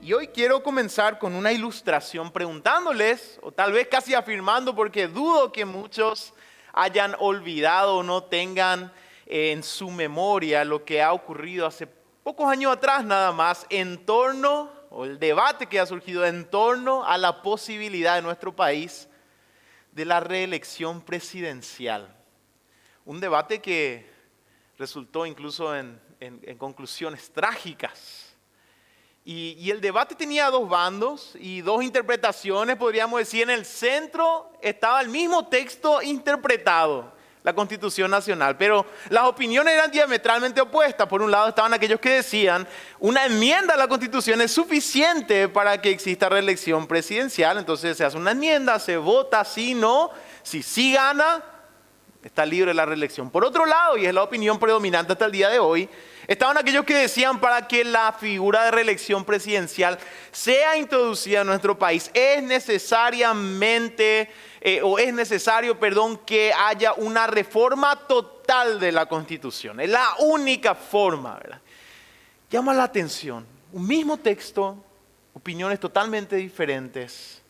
Y hoy quiero comenzar con una ilustración preguntándoles, o tal vez casi afirmando, porque dudo que muchos hayan olvidado o no tengan en su memoria lo que ha ocurrido hace pocos años atrás nada más en torno, o el debate que ha surgido en torno a la posibilidad de nuestro país de la reelección presidencial. Un debate que resultó incluso en conclusiones trágicas. Y el debate tenía dos bandos y dos interpretaciones, podríamos decir. En el centro estaba el mismo texto interpretado, la Constitución Nacional, pero las opiniones eran diametralmente opuestas. Por un lado estaban aquellos que decían, una enmienda a la Constitución es suficiente para que exista reelección presidencial, entonces se hace una enmienda, se vota sí, no, si sí gana, está libre la reelección. Por otro lado, y es la opinión predominante hasta el día de hoy, estaban aquellos que decían, para que la figura de reelección presidencial sea introducida en nuestro país, es necesario, que haya una reforma total de la Constitución. Es la única forma, ¿verdad? Llama la atención, un mismo texto, opiniones totalmente diferentes.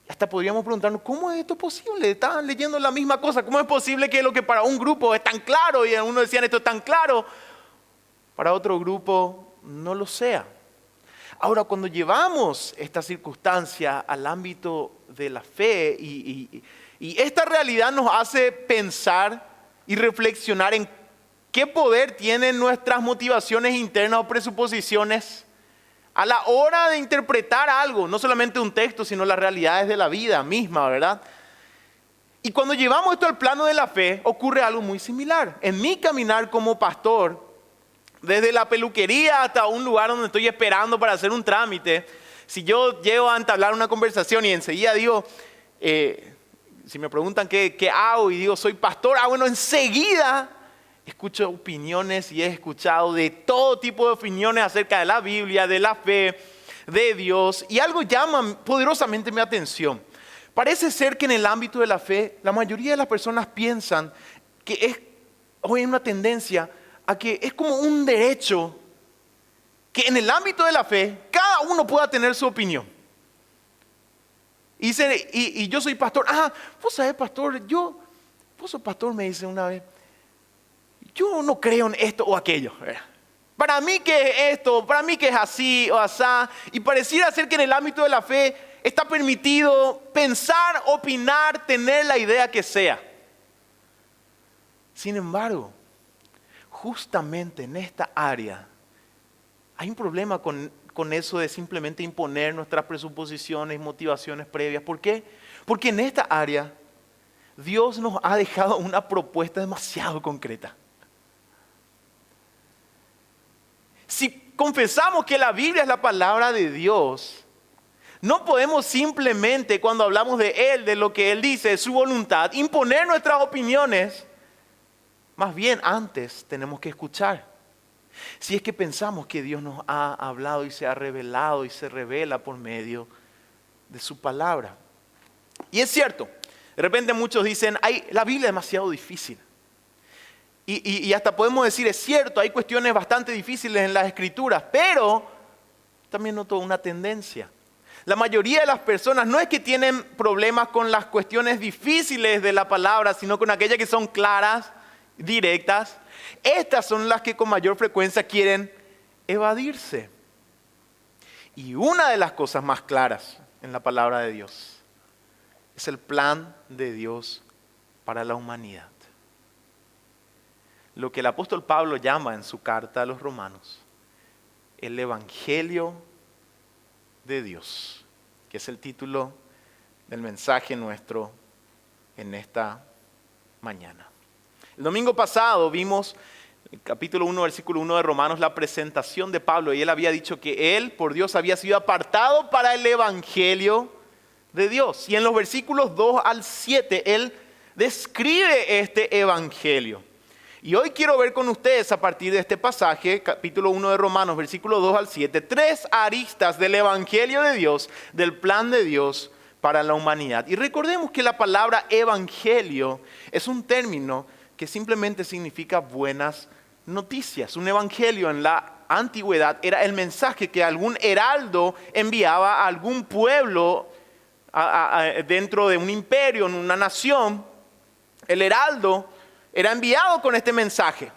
Hasta podríamos preguntarnos, ¿cómo es esto posible? Estaban leyendo la misma cosa. ¿Cómo es posible que lo que para un grupo es tan claro, y algunos decían esto es tan claro, para otro grupo no lo sea? Ahora, cuando llevamos esta circunstancia al ámbito de la fe y esta realidad nos hace pensar y reflexionar en qué poder tienen nuestras motivaciones internas o presuposiciones a la hora de interpretar algo, no solamente un texto, sino las realidades de la vida misma, ¿verdad? Y cuando llevamos esto al plano de la fe, ocurre algo muy similar. En mi caminar como pastor, desde la peluquería hasta un lugar donde estoy esperando para hacer un trámite, si yo llego a entablar una conversación y enseguida digo, si me preguntan qué hago y digo soy pastor, bueno, enseguida escucho opiniones y he escuchado de todo tipo de opiniones acerca de la Biblia, de la fe, de Dios, y algo llama poderosamente mi atención. Parece ser que en el ámbito de la fe, la mayoría de las personas piensan que hoy hay una tendencia a que es como un derecho que en el ámbito de la fe cada uno pueda tener su opinión. Y yo soy pastor. Vos sabés, pastor, vos sos pastor, me dice una vez. Yo no creo en esto o aquello. Para mí que es esto, para mí que es así o asá. Y pareciera ser que en el ámbito de la fe está permitido pensar, opinar, tener la idea que sea. Sin embargo, justamente en esta área hay un problema con eso de simplemente imponer nuestras presuposiciones y motivaciones previas. ¿Por qué? Porque en esta área Dios nos ha dejado una propuesta demasiado concreta. Si confesamos que la Biblia es la palabra de Dios, no podemos simplemente, cuando hablamos de Él, de lo que Él dice, de su voluntad, imponer nuestras opiniones. Más bien, antes tenemos que escuchar. Si es que pensamos que Dios nos ha hablado y se ha revelado y se revela por medio de su palabra. Y es cierto, de repente muchos dicen, la Biblia es demasiado difícil. Y hasta podemos decir, es cierto, hay cuestiones bastante difíciles en las Escrituras, pero también noto una tendencia. La mayoría de las personas no es que tienen problemas con las cuestiones difíciles de la palabra, sino con aquellas que son claras, directas. Estas son las que con mayor frecuencia quieren evadirse. Y una de las cosas más claras en la palabra de Dios es el plan de Dios para la humanidad. Lo que el apóstol Pablo llama en su carta a los Romanos, el Evangelio de Dios, que es el título del mensaje nuestro en esta mañana. El domingo pasado vimos el capítulo 1, versículo 1 de Romanos, la presentación de Pablo, y él había dicho que él, por Dios, había sido apartado para el Evangelio de Dios. Y en los versículos 2 al 7, él describe este Evangelio. Y hoy quiero ver con ustedes, a partir de este pasaje, capítulo 1 de Romanos, versículo 2 al 7, 3 aristas del Evangelio de Dios, del plan de Dios para la humanidad. Y recordemos que la palabra evangelio es un término que simplemente significa buenas noticias. Un evangelio en la antigüedad era el mensaje que algún heraldo enviaba a algún pueblo dentro de un imperio, en una nación. El heraldo era enviado con este mensaje.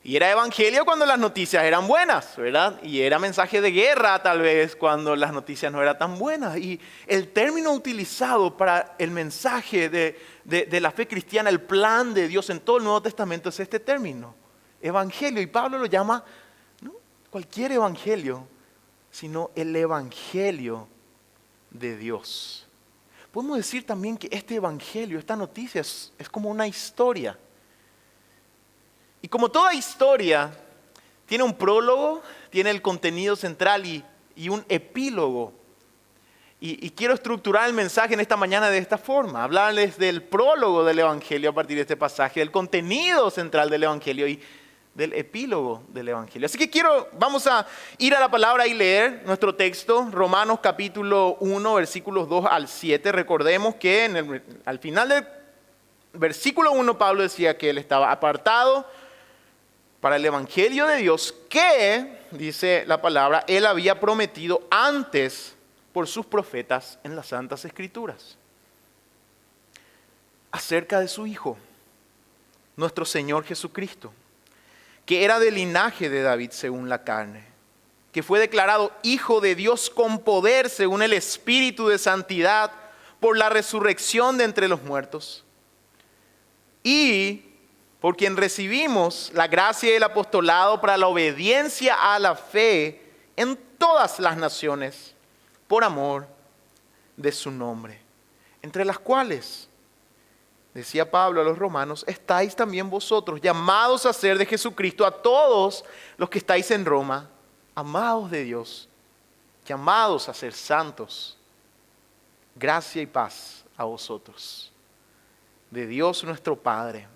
Y era evangelio cuando las noticias eran buenas, ¿verdad? Y era mensaje de guerra tal vez cuando las noticias no eran tan buenas. Y el término utilizado para el mensaje de la fe cristiana, el plan de Dios en todo el Nuevo Testamento es este término, evangelio. Y Pablo lo llama no cualquier evangelio, sino el evangelio de Dios. Podemos decir también que este evangelio, esta noticia es como una historia. Y como toda historia, tiene un prólogo, tiene el contenido central y un epílogo. Y quiero estructurar el mensaje en esta mañana de esta forma, hablarles del prólogo del Evangelio a partir de este pasaje, del contenido central del Evangelio y del epílogo del Evangelio. Así que vamos a ir a la palabra y leer nuestro texto, Romanos capítulo 1, versículos 2 al 7. Recordemos que al final del versículo 1 Pablo decía que él estaba apartado para el Evangelio de Dios que, dice la palabra, él había prometido antes por sus profetas en las Santas Escrituras. Acerca de su Hijo, nuestro Señor Jesucristo, que era del linaje de David según la carne, que fue declarado Hijo de Dios con poder según el Espíritu de Santidad por la resurrección de entre los muertos. Y por quien recibimos la gracia y el apostolado para la obediencia a la fe en todas las naciones, por amor de su nombre, entre las cuales, decía Pablo a los romanos, estáis también vosotros, llamados a ser de Jesucristo a todos los que estáis en Roma, amados de Dios, llamados a ser santos. Gracia y paz a vosotros, de Dios nuestro Padre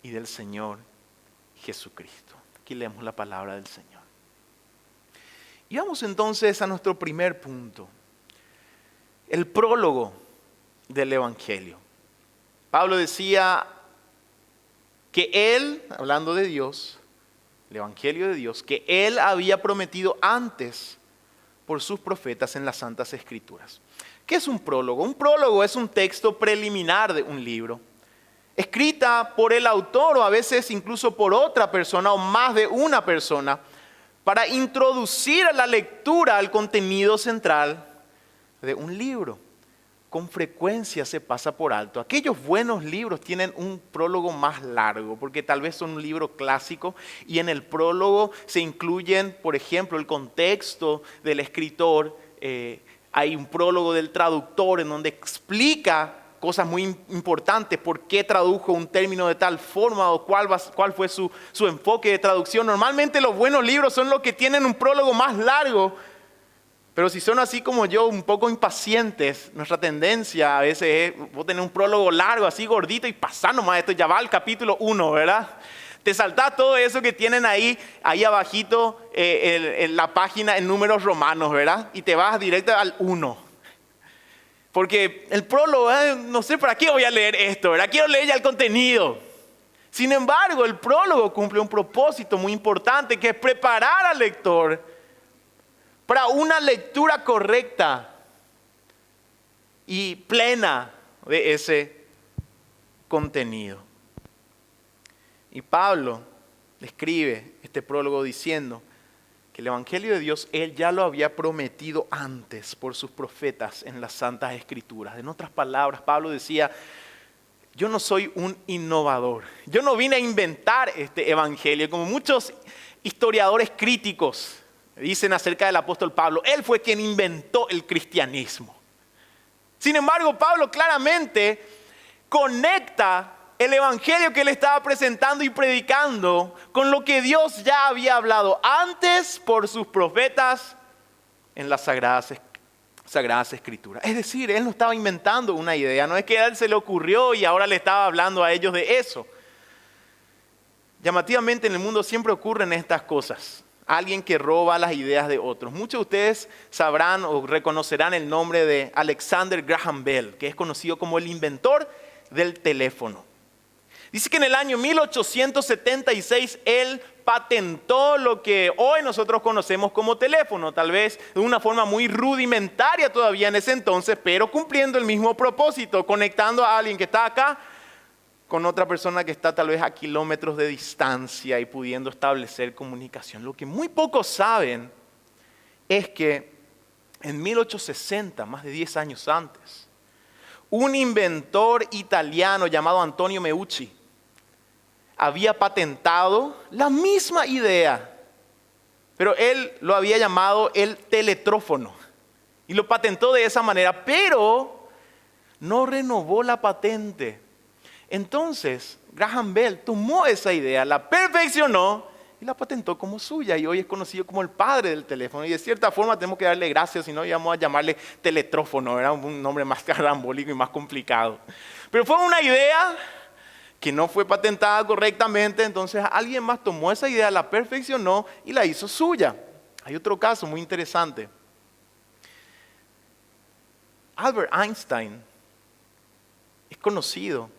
y del Señor Jesucristo. Aquí leemos la palabra del Señor. Y vamos entonces a nuestro primer punto, el prólogo del Evangelio. Pablo decía que él, hablando de Dios, el Evangelio de Dios, que él había prometido antes por sus profetas en las Santas Escrituras. ¿Qué es un prólogo? Un prólogo es un texto preliminar de un libro, escrita por el autor o a veces incluso por otra persona o más de una persona, para introducir a la lectura al contenido central de un libro. Con frecuencia se pasa por alto. Aquellos buenos libros tienen un prólogo más largo, porque tal vez son un libro clásico y en el prólogo se incluyen, por ejemplo, el contexto del escritor. Hay un prólogo del traductor en donde explica cosas muy importantes, por qué tradujo un término de tal forma o cuál fue su enfoque de traducción. Normalmente los buenos libros son los que tienen un prólogo más largo, pero si son así como yo, un poco impacientes, nuestra tendencia a veces es vos tenés un prólogo largo, así gordito y pasá nomás esto, ya va al capítulo 1, ¿verdad? Te saltás todo eso que tienen ahí abajito en la página en números romanos, ¿verdad? Y te vas directo al 1. Porque el prólogo, no sé para qué voy a leer esto, ¿verdad? Quiero leer ya el contenido. Sin embargo, el prólogo cumple un propósito muy importante, que es preparar al lector para una lectura correcta y plena de ese contenido. Y Pablo escribe este prólogo diciendo que el Evangelio de Dios, él ya lo había prometido antes por sus profetas en las Santas Escrituras. En otras palabras, Pablo decía, yo no soy un innovador. Yo no vine a inventar este Evangelio, como muchos historiadores críticos dicen acerca del apóstol Pablo. Él fue quien inventó el cristianismo. Sin embargo, Pablo claramente conecta el evangelio que él estaba presentando y predicando con lo que Dios ya había hablado antes por sus profetas en las sagradas escrituras. Es decir, él no estaba inventando una idea, no es que a él se le ocurrió y ahora le estaba hablando a ellos de eso. Llamativamente en el mundo siempre ocurren estas cosas. Alguien que roba las ideas de otros. Muchos de ustedes sabrán o reconocerán el nombre de Alexander Graham Bell, que es conocido como el inventor del teléfono. Dice que en el año 1876 él patentó lo que hoy nosotros conocemos como teléfono, tal vez de una forma muy rudimentaria todavía en ese entonces, pero cumpliendo el mismo propósito, conectando a alguien que está acá con otra persona que está tal vez a kilómetros de distancia y pudiendo establecer comunicación. Lo que muy pocos saben es que en 1860, más de 10 años antes, un inventor italiano llamado Antonio Meucci había patentado la misma idea, pero él lo había llamado el teletrófono y lo patentó de esa manera, pero no renovó la patente. Entonces, Graham Bell tomó esa idea, la perfeccionó y la patentó como suya y hoy es conocido como el padre del teléfono. Y de cierta forma tenemos que darle gracias, si no íbamos a llamarle teletrófono, era un nombre más carambólico y más complicado. Pero fue una idea que no fue patentada correctamente, entonces alguien más tomó esa idea, la perfeccionó y la hizo suya. Hay otro caso muy interesante. Albert Einstein es conocido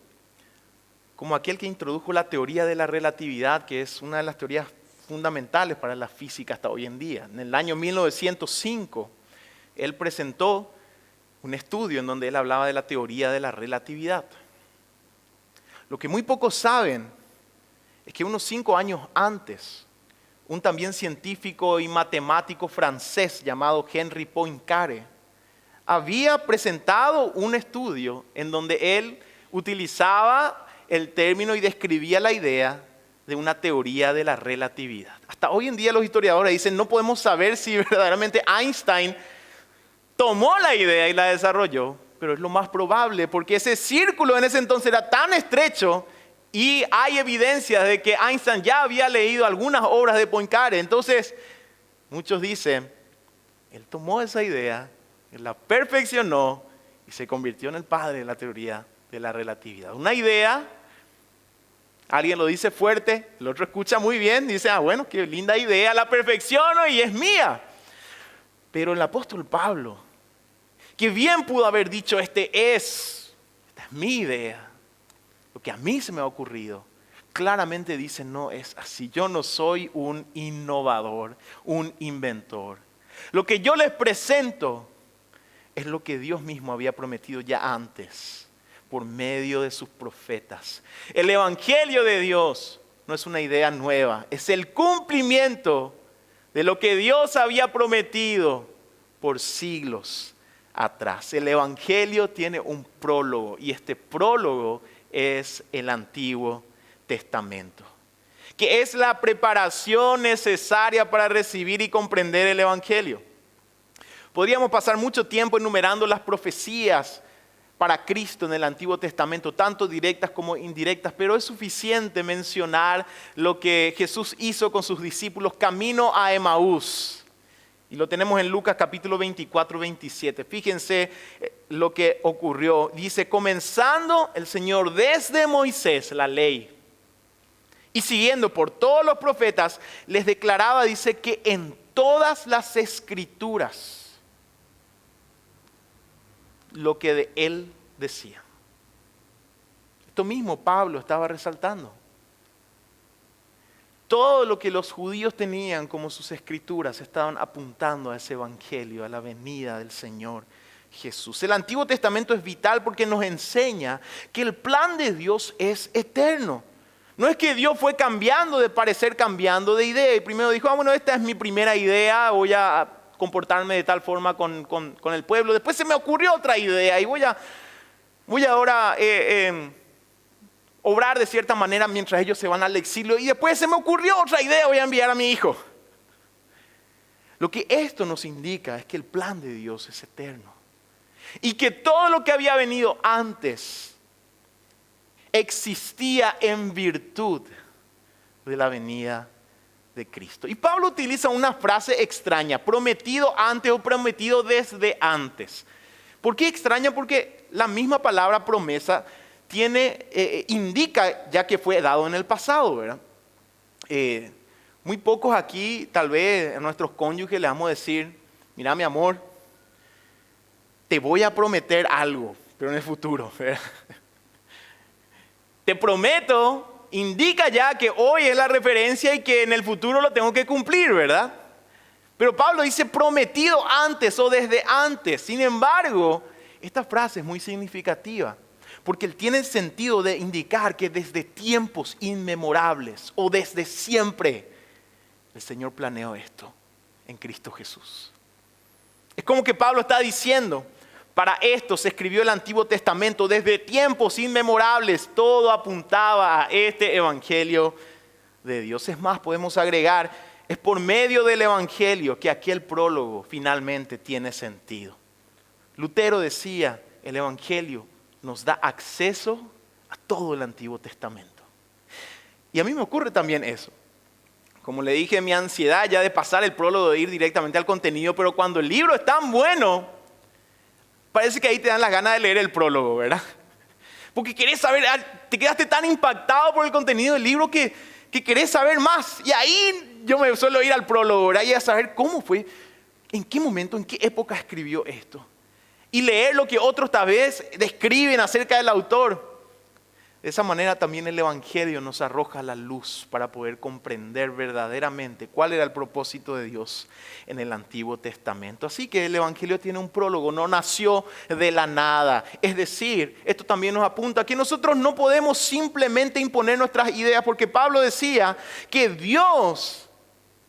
como aquel que introdujo la teoría de la relatividad, que es una de las teorías fundamentales para la física hasta hoy en día. En el año 1905, él presentó un estudio en donde él hablaba de la teoría de la relatividad. Lo que muy pocos saben es que unos 5 años antes, un también científico y matemático francés llamado Henri Poincaré había presentado un estudio en donde él utilizaba el término y describía la idea de una teoría de la relatividad. Hasta hoy en día los historiadores dicen no podemos saber si verdaderamente Einstein tomó la idea y la desarrolló, pero es lo más probable porque ese círculo en ese entonces era tan estrecho y hay evidencia de que Einstein ya había leído algunas obras de Poincaré. Entonces, muchos dicen, él tomó esa idea, él la perfeccionó y se convirtió en el padre de la teoría de la relatividad. Una idea, alguien lo dice fuerte, el otro escucha muy bien, dice, bueno, qué linda idea, la perfecciono y es mía. Pero el apóstol Pablo, que bien pudo haber dicho, esta es mi idea, lo que a mí se me ha ocurrido, claramente dice, no es así. Yo no soy un innovador, un inventor. Lo que yo les presento es lo que Dios mismo había prometido ya antes, por medio de sus profetas. El evangelio de Dios no es una idea nueva, es el cumplimiento de lo que Dios había prometido por siglos atrás. El evangelio tiene un prólogo y este prólogo es el Antiguo Testamento, que es la preparación necesaria para recibir y comprender el evangelio. Podríamos pasar mucho tiempo enumerando las profecías para Cristo en el Antiguo Testamento, tanto directas como indirectas, pero es suficiente mencionar lo que Jesús hizo con sus discípulos camino a Emaús. Y lo tenemos en Lucas capítulo 24, 27. Fíjense lo que ocurrió. Dice, comenzando el Señor desde Moisés, la ley, y siguiendo por todos los profetas, les declaraba, dice, que en todas las escrituras, lo que de él decía. Esto mismo Pablo estaba resaltando. Todo lo que los judíos tenían como sus escrituras estaban apuntando a ese evangelio, a la venida del Señor Jesús. El Antiguo Testamento es vital porque nos enseña que el plan de Dios es eterno. No es que Dios fue cambiando de parecer, cambiando de idea. Y primero dijo, bueno, esta es mi primera idea, voy a comportarme de tal forma con el pueblo. Después se me ocurrió otra idea y voy ahora obrar de cierta manera mientras ellos se van al exilio. Y después se me ocurrió otra idea, voy a enviar a mi hijo. Lo que esto nos indica es que el plan de Dios es eterno. Y que todo lo que había venido antes existía en virtud de la venida de Cristo. Y Pablo utiliza una frase extraña, prometido antes o prometido desde antes. ¿Por qué extraña? Porque la misma palabra promesa indica ya que fue dado en el pasado, ¿verdad? Muy pocos aquí, tal vez a nuestros cónyuges le vamos a decir, mira mi amor, te voy a prometer algo, pero en el futuro, ¿verdad? Te prometo indica ya que hoy es la referencia y que en el futuro lo tengo que cumplir, ¿verdad? Pero Pablo dice prometido antes o desde antes. Sin embargo, esta frase es muy significativa porque él tiene el sentido de indicar que desde tiempos inmemorables o desde siempre el Señor planeó esto en Cristo Jesús. Es como que Pablo está diciendo, para esto se escribió el Antiguo Testamento, desde tiempos inmemorables todo apuntaba a este Evangelio de Dios. Es más, podemos agregar, es por medio del Evangelio que aquel prólogo finalmente tiene sentido. Lutero decía, el Evangelio nos da acceso a todo el Antiguo Testamento. Y a mí me ocurre también eso. Como le dije, mi ansiedad ya de pasar el prólogo, de ir directamente al contenido, pero cuando el libro es tan bueno, parece que ahí te dan las ganas de leer el prólogo, ¿verdad? Porque querés saber, te quedaste tan impactado por el contenido del libro que querés saber más. Y ahí yo me suelo ir al prólogo, ¿verdad? Y a saber cómo fue, en qué momento, en qué época escribió esto. Y leer lo que otros tal vez describen acerca del autor. De esa manera también el Evangelio nos arroja la luz para poder comprender verdaderamente cuál era el propósito de Dios en el Antiguo Testamento. Así que el Evangelio tiene un prólogo, no nació de la nada. Es decir, esto también nos apunta a que nosotros no podemos simplemente imponer nuestras ideas, porque Pablo decía que Dios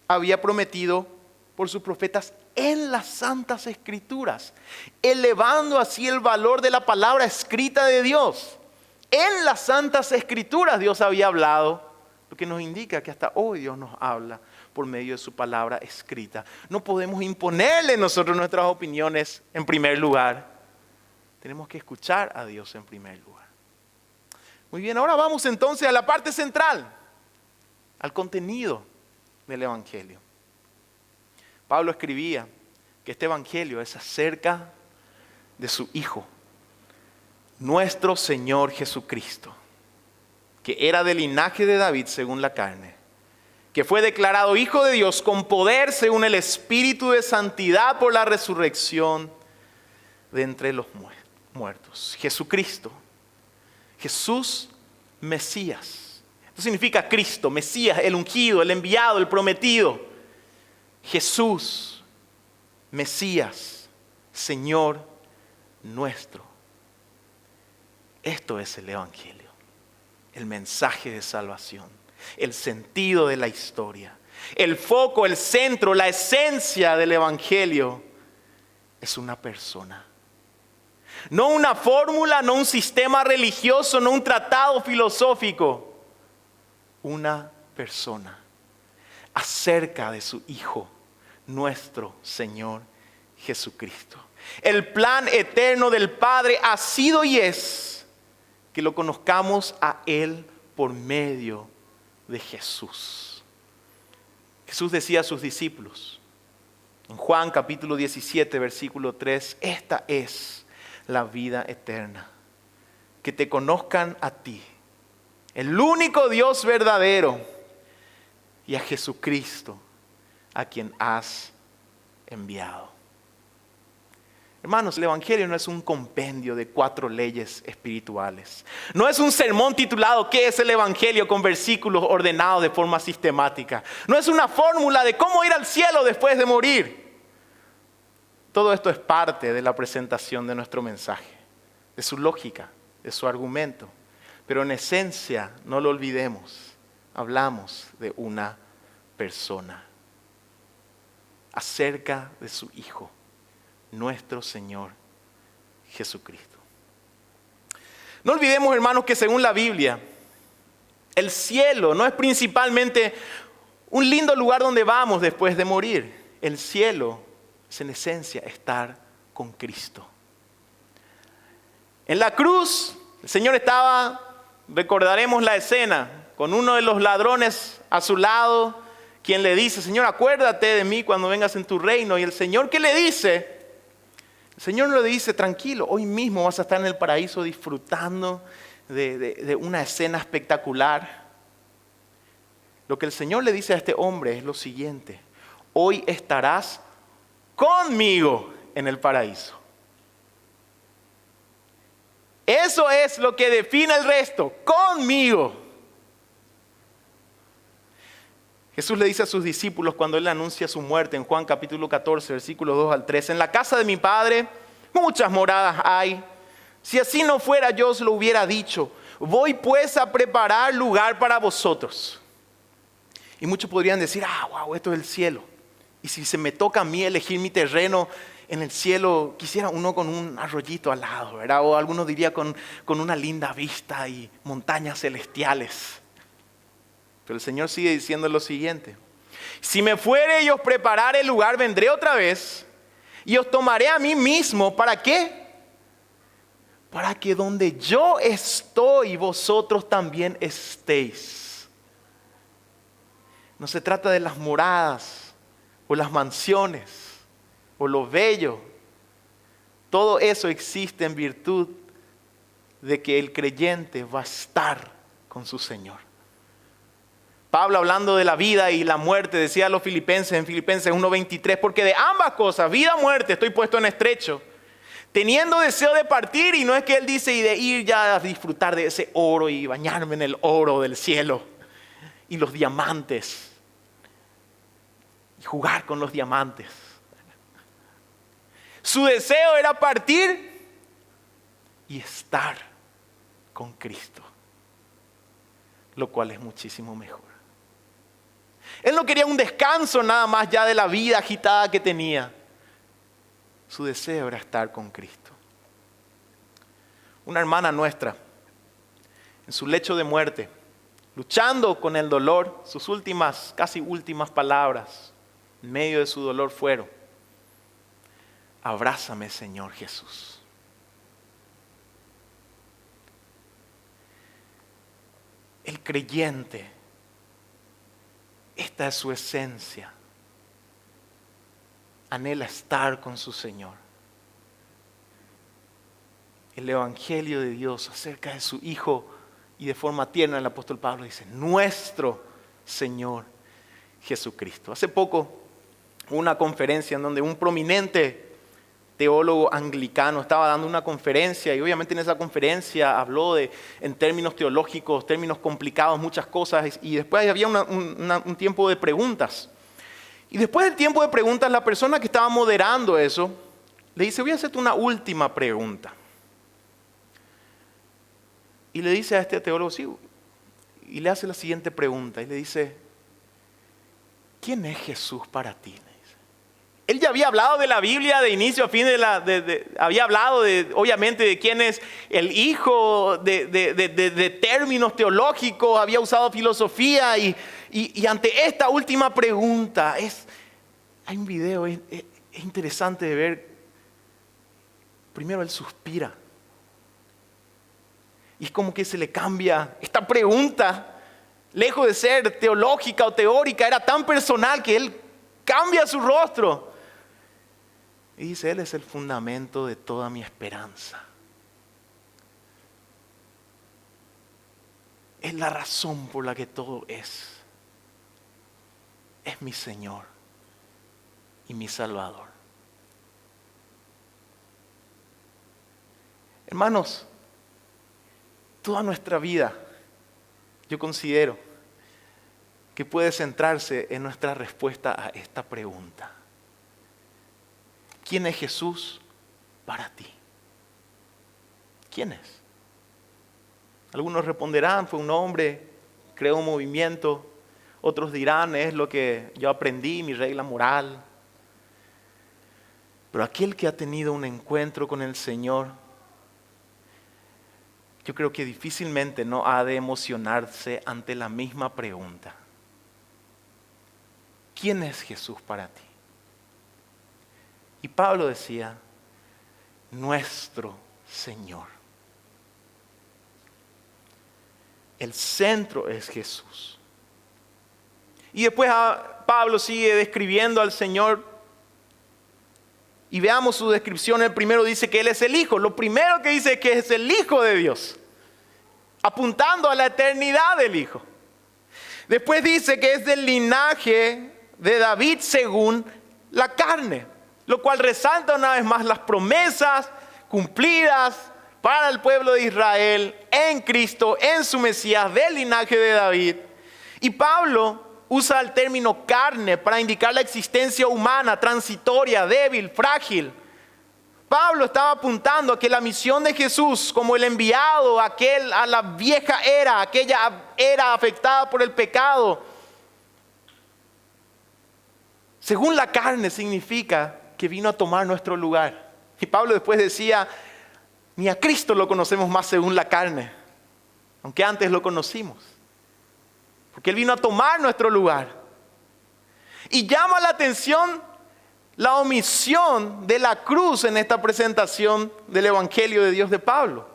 había prometido por sus profetas en las Santas Escrituras, elevando así el valor de la palabra escrita de Dios. En las Santas Escrituras Dios había hablado, lo que nos indica que hasta hoy Dios nos habla por medio de su palabra escrita. No podemos imponerle nosotros nuestras opiniones en primer lugar. Tenemos que escuchar a Dios en primer lugar. Muy bien, ahora vamos entonces a la parte central, al contenido del Evangelio. Pablo escribía que este Evangelio es acerca de su Hijo, nuestro Señor Jesucristo, que era del linaje de David según la carne, que fue declarado Hijo de Dios con poder según el Espíritu de santidad por la resurrección de entre los muertos. Jesucristo, Jesús Mesías. Esto significa Cristo, Mesías, el ungido, el enviado, el prometido. Jesús, Mesías, Señor nuestro. Esto es el Evangelio, el mensaje de salvación, el sentido de la historia. El foco, el centro, la esencia del Evangelio es una persona. No una fórmula, no un sistema religioso, no un tratado filosófico. Una persona acerca de su Hijo, nuestro Señor Jesucristo. El plan eterno del Padre ha sido y es que lo conozcamos a Él por medio de Jesús. Jesús decía a sus discípulos, en Juan capítulo 17, versículo 3, esta es la vida eterna, que te conozcan a ti, el único Dios verdadero, y a Jesucristo, a quien has enviado. Hermanos, el Evangelio no es un compendio de 4 leyes espirituales. No es un sermón titulado ¿qué es el Evangelio? Con versículos ordenados de forma sistemática. No es una fórmula de cómo ir al cielo después de morir. Todo esto es parte de la presentación de nuestro mensaje, de su lógica, de su argumento. Pero en esencia, no lo olvidemos, hablamos de una persona acerca de su Hijo, nuestro Señor Jesucristo. No olvidemos, hermanos, que según la Biblia, el cielo no es principalmente un lindo lugar donde vamos después de morir. El cielo es en esencia estar con Cristo. En la cruz, el Señor estaba, recordaremos la escena, con uno de los ladrones a su lado, quien le dice, Señor, acuérdate de mí cuando vengas en tu reino. Y el Señor, ¿qué le dice? El Señor no le dice, tranquilo, hoy mismo vas a estar en el paraíso disfrutando de una escena espectacular. Lo que el Señor le dice a este hombre es lo siguiente, hoy estarás conmigo en el paraíso. Eso es lo que define el resto, conmigo. Jesús le dice a sus discípulos cuando Él anuncia su muerte en Juan capítulo 14, versículos 2 al 3. En la casa de mi Padre muchas moradas hay. Si así no fuera, yo os lo hubiera dicho. Voy pues a preparar lugar para vosotros. Y muchos podrían decir, wow, esto es el cielo. Y si se me toca a mí elegir mi terreno en el cielo, quisiera uno con un arroyito al lado, ¿verdad? O algunos dirían con una linda vista y montañas celestiales. Pero el Señor sigue diciendo lo siguiente: si me fuere y os preparare el lugar, vendré otra vez y os tomaré a mí mismo. ¿Para qué? Para que donde yo estoy, vosotros también estéis. No se trata de las moradas o las mansiones o lo bello. Todo eso existe en virtud de que el creyente va a estar con su Señor. Pablo, hablando de la vida y la muerte, decía a los filipenses en Filipenses 1:23, porque de ambas cosas, vida o muerte, estoy puesto en estrecho, teniendo deseo de partir. Y no es que él dice y de ir ya a disfrutar de ese oro y bañarme en el oro del cielo y los diamantes y jugar con los diamantes. Su deseo era partir y estar con Cristo, lo cual es muchísimo mejor. Él no quería un descanso nada más ya de la vida agitada que tenía. Su deseo era estar con Cristo. Una hermana nuestra, en su lecho de muerte, luchando con el dolor, sus últimas, casi últimas palabras, en medio de su dolor fueron: abrázame, Señor Jesús. El creyente, esta es su esencia, anhela estar con su Señor. El Evangelio de Dios acerca de su Hijo, y de forma tierna el apóstol Pablo dice: nuestro Señor Jesucristo. Hace poco hubo una conferencia en donde un prominente teólogo anglicano estaba dando una conferencia, y obviamente en esa conferencia habló en términos teológicos, términos complicados, muchas cosas, y después había un tiempo de preguntas. Y después del tiempo de preguntas, la persona que estaba moderando eso le dice: voy a hacerte una última pregunta. Y le dice a este teólogo, sí, y le hace la siguiente pregunta, y le dice: ¿quién es Jesús para ti? Él ya había hablado de la Biblia de inicio a fin, había hablado obviamente de quién es el Hijo, de términos teológicos, había usado filosofía, y ante esta última pregunta, hay un video, es interesante de ver. Primero él suspira, y es como que se le cambia esta pregunta, lejos de ser teológica o teórica, era tan personal que él cambia su rostro. Y dice: Él es el fundamento de toda mi esperanza. Es la razón por la que todo es. Es mi Señor y mi Salvador. Hermanos, toda nuestra vida, yo considero que puede centrarse en nuestra respuesta a esta pregunta: ¿quién es Jesús para ti? ¿Quién es? Algunos responderán: fue un hombre, creó un movimiento. Otros dirán: es lo que yo aprendí, mi regla moral. Pero aquel que ha tenido un encuentro con el Señor, yo creo que difícilmente no ha de emocionarse ante la misma pregunta: ¿quién es Jesús para ti? Y Pablo decía: nuestro Señor. El centro es Jesús. Y después Pablo sigue describiendo al Señor. Y veamos su descripción. El primero dice que Él es el Hijo. Lo primero que dice es que es el Hijo de Dios, apuntando a la eternidad del Hijo. Después dice que es del linaje de David según la carne, lo cual resalta una vez más las promesas cumplidas para el pueblo de Israel, en Cristo, en su Mesías, del linaje de David. Y Pablo usa el término carne para indicar la existencia humana, transitoria, débil, frágil. Pablo estaba apuntando a que la misión de Jesús como el enviado a la vieja era, aquella era afectada por el pecado, según la carne significa que vino a tomar nuestro lugar. Y Pablo después decía, ni a Cristo lo conocemos más según la carne, aunque antes lo conocimos. Porque Él vino a tomar nuestro lugar. Y llama la atención la omisión de la cruz en esta presentación del Evangelio de Dios de Pablo.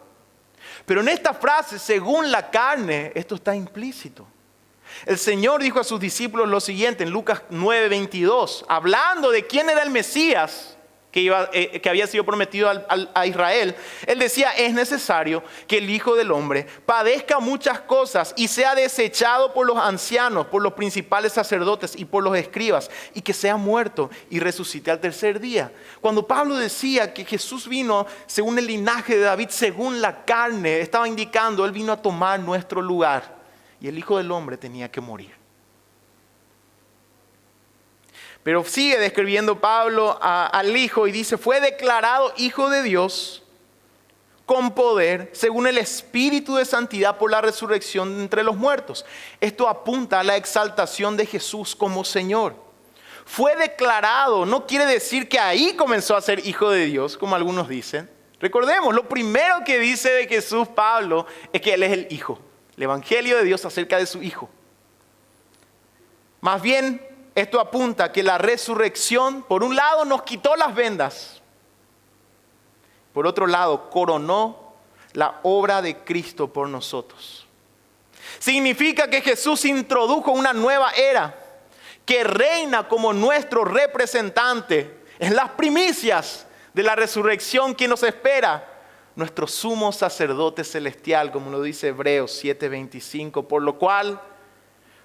Pero en esta frase, según la carne, esto está implícito. El Señor dijo a sus discípulos lo siguiente en Lucas 9:22, hablando de quién era el Mesías que había sido prometido a Israel. Él decía, es necesario que el Hijo del Hombre padezca muchas cosas y sea desechado por los ancianos, por los principales sacerdotes y por los escribas, y que sea muerto y resucite al tercer día. Cuando Pablo decía que Jesús vino según el linaje de David, según la carne, estaba indicando, Él vino a tomar nuestro lugar y el Hijo del Hombre tenía que morir. Pero sigue describiendo Pablo al Hijo y dice, fue declarado Hijo de Dios con poder, según el Espíritu de Santidad por la resurrección de entre los muertos. Esto apunta a la exaltación de Jesús como Señor. Fue declarado, no quiere decir que ahí comenzó a ser Hijo de Dios, como algunos dicen. Recordemos, lo primero que dice de Jesús Pablo es que Él es el Hijo. El Evangelio de Dios acerca de su Hijo. Más bien, esto apunta a que la resurrección, por un lado, nos quitó las vendas. Por otro lado, coronó la obra de Cristo por nosotros. Significa que Jesús introdujo una nueva era que reina como nuestro representante en las primicias de la resurrección que nos espera. Nuestro sumo sacerdote celestial, como lo dice Hebreos 7:25, por lo cual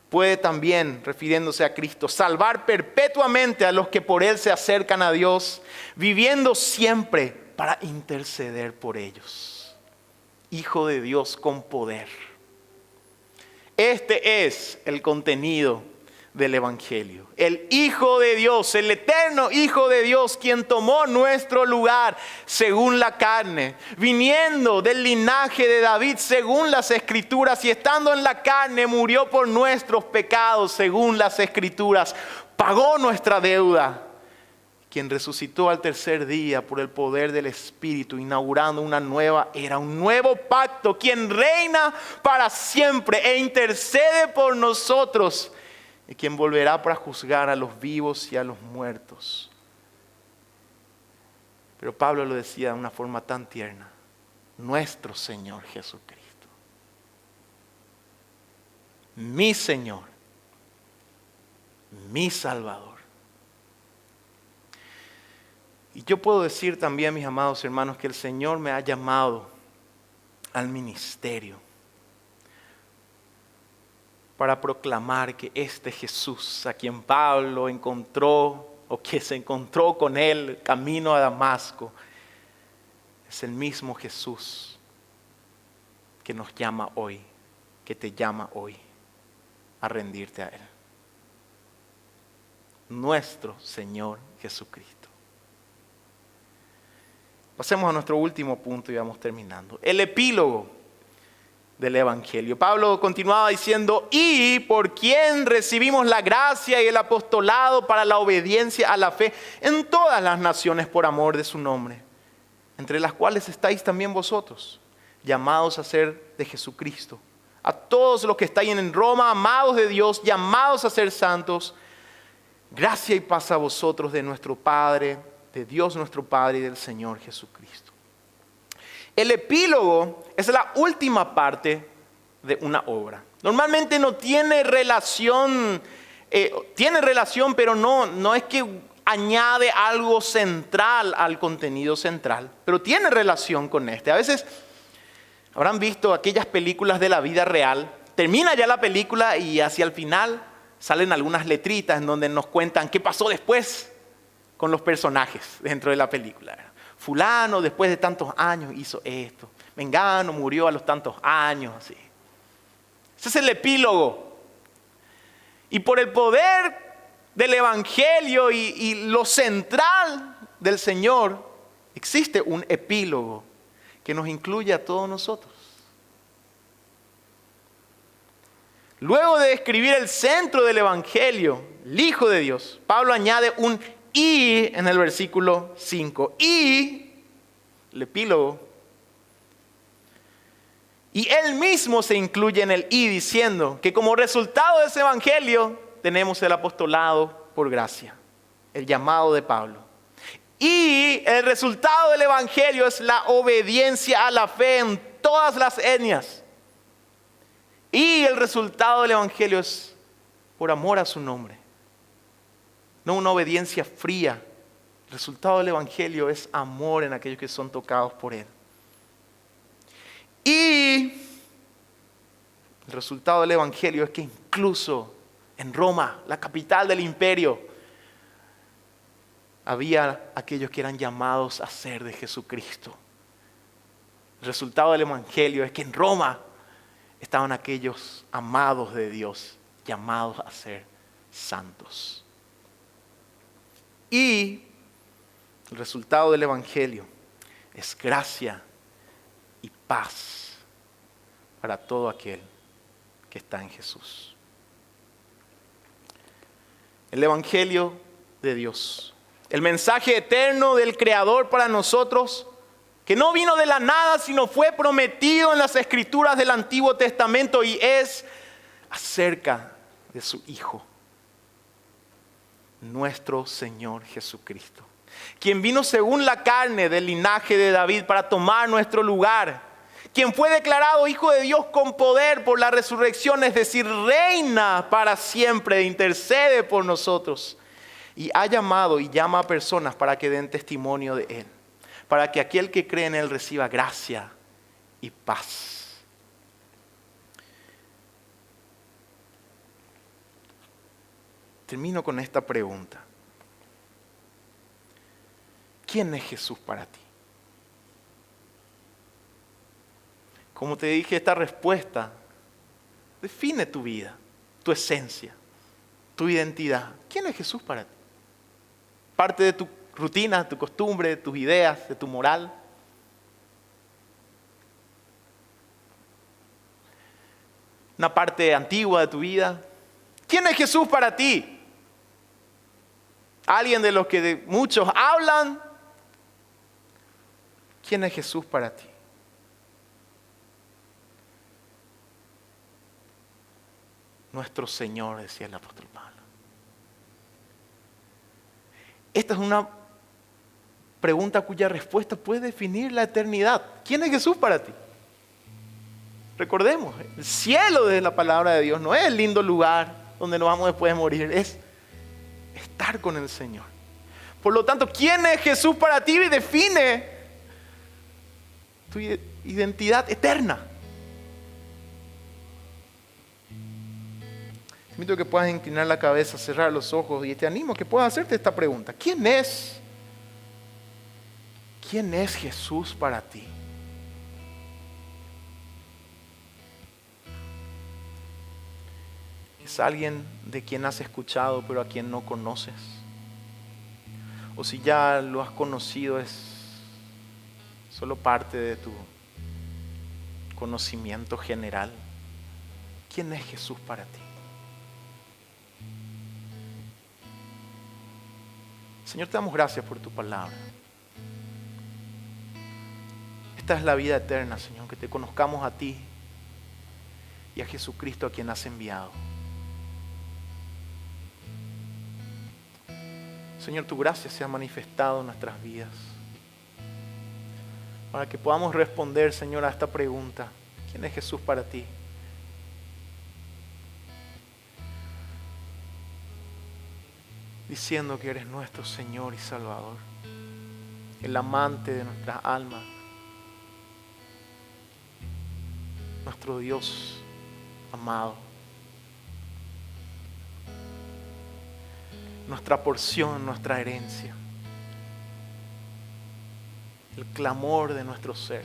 puede también, refiriéndose a Cristo, salvar perpetuamente a los que por Él se acercan a Dios, viviendo siempre para interceder por ellos. Hijo de Dios con poder. Este es el contenido del Evangelio. El Hijo de Dios, el eterno Hijo de Dios, quien tomó nuestro lugar según la carne, viniendo del linaje de David según las Escrituras y estando en la carne murió por nuestros pecados según las Escrituras, pagó nuestra deuda, quien resucitó al tercer día por el poder del Espíritu, inaugurando una nueva era, un nuevo pacto, quien reina para siempre e intercede por nosotros, y quien volverá para juzgar a los vivos y a los muertos. Pero Pablo lo decía de una forma tan tierna, nuestro Señor Jesucristo, mi Señor, mi Salvador. Y yo puedo decir también, mis amados hermanos, que el Señor me ha llamado al ministerio para proclamar que este Jesús, a quien Pablo encontró, o que se encontró con él camino a Damasco, es el mismo Jesús que nos llama hoy, que te llama hoy a rendirte a Él. Nuestro Señor Jesucristo. Pasemos a nuestro último punto y vamos terminando. El epílogo del Evangelio. Pablo continuaba diciendo, y por quien recibimos la gracia y el apostolado para la obediencia a la fe en todas las naciones por amor de su nombre, entre las cuales estáis también vosotros, llamados a ser de Jesucristo. A todos los que estáis en Roma, amados de Dios, llamados a ser santos, gracia y paz a vosotros de nuestro Padre, de Dios nuestro Padre y del Señor Jesucristo. El epílogo es la última parte de una obra. Normalmente no tiene relación, pero no es que añade algo central al contenido central, pero tiene relación con este. A veces habrán visto aquellas películas de la vida real, termina ya la película y hacia el final salen algunas letritas en donde nos cuentan qué pasó después con los personajes dentro de la película. Fulano después de tantos años hizo esto. Mengano murió a los tantos años. Así. Ese es el epílogo. Y por el poder del Evangelio y lo central del Señor, existe un epílogo que nos incluye a todos nosotros. Luego de describir el centro del Evangelio, el Hijo de Dios, Pablo añade un y en el versículo 5. Y, el epílogo. Y él mismo se incluye en el y diciendo que como resultado de ese Evangelio tenemos el apostolado por gracia, el llamado de Pablo. Y el resultado del Evangelio es la obediencia a la fe en todas las etnias. Y el resultado del Evangelio es por amor a su nombre. No una obediencia fría. El resultado del Evangelio es amor en aquellos que son tocados por Él. Y el resultado del Evangelio es que incluso en Roma, la capital del imperio, había aquellos que eran llamados a ser de Jesucristo. El resultado del Evangelio es que en Roma estaban aquellos amados de Dios, llamados a ser santos. Y el resultado del Evangelio es gracia y paz para todo aquel que está en Jesús. El Evangelio de Dios, el mensaje eterno del Creador para nosotros, que no vino de la nada, sino fue prometido en las Escrituras del Antiguo Testamento y es acerca de su Hijo, nuestro Señor Jesucristo, quien vino según la carne del linaje de David para tomar nuestro lugar, quien fue declarado Hijo de Dios con poder por la resurrección, es decir, reina para siempre, intercede por nosotros y ha llamado y llama a personas para que den testimonio de Él, para que aquel que cree en Él reciba gracia y paz. Termino con esta pregunta. ¿Quién es Jesús para ti? Como te dije, esta respuesta define tu vida, tu esencia, tu identidad. ¿Quién es Jesús para ti? Parte de tu rutina, tu costumbre, de tus ideas, de tu moral. Una parte antigua de tu vida. ¿Quién es Jesús para ti? Alguien de los que muchos hablan. ¿Quién es Jesús para ti? Nuestro Señor, decía el apóstol Pablo. Esta es una pregunta cuya respuesta puede definir la eternidad. ¿Quién es Jesús para ti? Recordemos, el cielo de la palabra de Dios no es el lindo lugar donde nos vamos después de morir, es estar con el Señor. Por lo tanto, ¿quién es Jesús para ti? Y define tu identidad eterna. Te invito a que puedas inclinar la cabeza, cerrar los ojos y te animo a que puedas hacerte esta pregunta. ¿Quién es Jesús para ti? ¿Es alguien de quien has escuchado pero a quien no conoces? O si ya lo has conocido, es solo parte de tu conocimiento general. ¿Quién es Jesús para ti? Señor, te damos gracias por tu palabra. Esta es la vida eterna, Señor, que te conozcamos a ti y a Jesucristo a quien has enviado. Señor, tu gracia se ha manifestado en nuestras vidas para que podamos responder, Señor, a esta pregunta. ¿Quién es Jesús para ti? Diciendo que eres nuestro Señor y Salvador, el amante de nuestras almas, nuestro Dios amado, nuestra porción, nuestra herencia. el clamor de nuestro ser,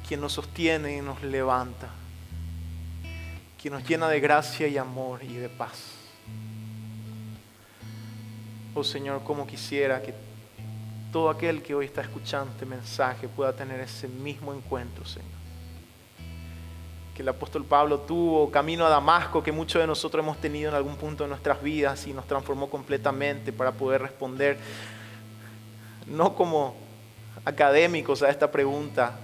quien nos sostiene y nos levanta, quien nos llena de gracia y amor y de paz. Oh Señor, cómo quisiera que todo aquel que hoy está escuchando este mensaje pueda tener ese mismo encuentro, Señor, que el apóstol Pablo tuvo camino a Damasco, que muchos de nosotros hemos tenido en algún punto de nuestras vidas y nos transformó completamente para poder responder, no como académicos a esta pregunta,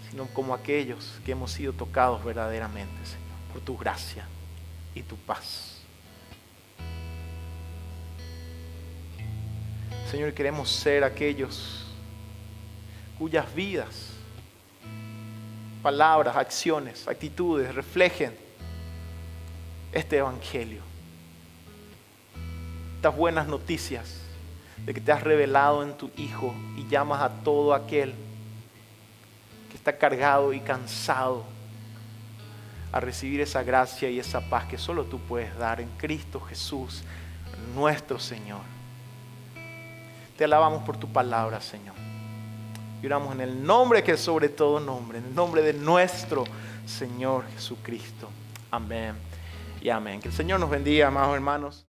sino como aquellos que hemos sido tocados verdaderamente, Señor, por tu gracia y tu paz. Señor, queremos ser aquellos cuyas vidas, palabras, acciones, actitudes reflejen este evangelio. Estas buenas noticias de que te has revelado en tu Hijo y llamas a todo aquel que está cargado y cansado a recibir esa gracia y esa paz que solo tú puedes dar en Cristo Jesús, nuestro Señor. Te alabamos por tu palabra, Señor. Y oramos en el nombre que es sobre todo nombre, en el nombre de nuestro Señor Jesucristo. Amén y amén. Que el Señor nos bendiga, amados hermanos.